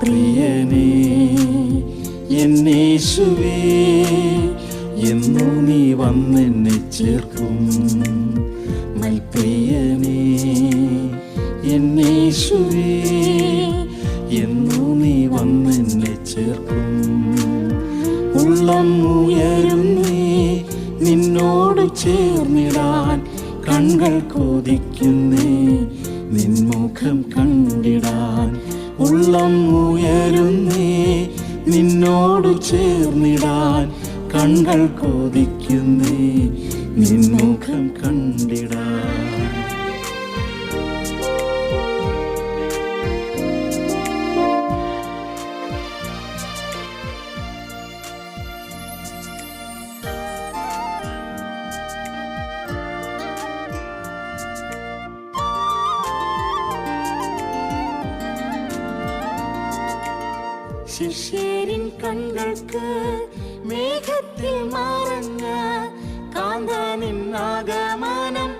പ്രിയനേ എന്നേശുവേ, എന്നു നീ വന്നെന്നെ ചേർക്കും. പ്രിയനേ എന്നേശുവേ, എന്നു നീ വന്നെന്നെ ചേർക്കും. ഉള്ളം ഉയരുന്നേ നിന്നോട് ചേർന്നിടാൻ, കൺകൾ കൊതിക്കുന്നേ നിൻമുഖം കണ്ടിടാൻ. ഉള്ളം ഉയരുന്നേ നിന്നോട് ചേർന്നിടാൻ, കൺകൾ കൊതിക്കുന്നേ നിൻമുഖം കണ്ടിടാൻ. ശിഷ്യരിൻ കണ്ണുകൾക്ക് മേഘത്തിൽ മറഞ്ഞ കാന്തനിൻ ആഗമനം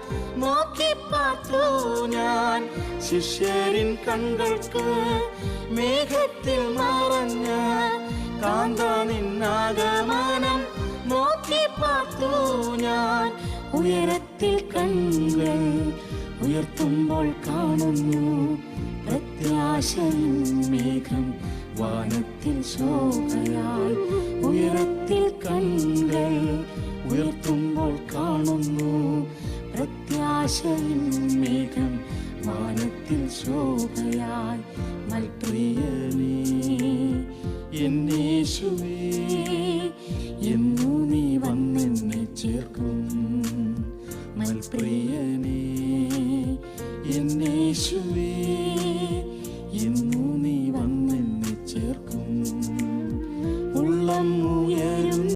നോക്കി പാർത്തു ഞാൻ. ശിഷ്യരിൻ കണ്ണുകൾക്ക് മേഘത്തിൽ മറഞ്ഞ കാന്തനിൻ ആഗമനം നോക്കി പാർത്തു ഞാൻ. ഉയരത്തിൽ കണ്ണുകൾ ഉയർത്തുമ്പോൾ കാണുന്നു പ്രത്യാശയിൻ മേഘം വാനത്തിൽ ശോഭയായി. ഉയരത്തിൽ കണ്ണുകൾ ഉയർത്തുമ്പോൾ കാണുന്നു പ്രത്യാശയിൻ മേഘം വാനത്തിൽ ശോഭയായി. പ്രിയനേ എന്നേശുവേ, എന്നു നീ വന്നെന്നെ ചേർക്കും. പ്രിയനേ എന്നേശുവേ, എന്നു നീ വന്നെന്നെ ചേർക്കും. ഉള്ളം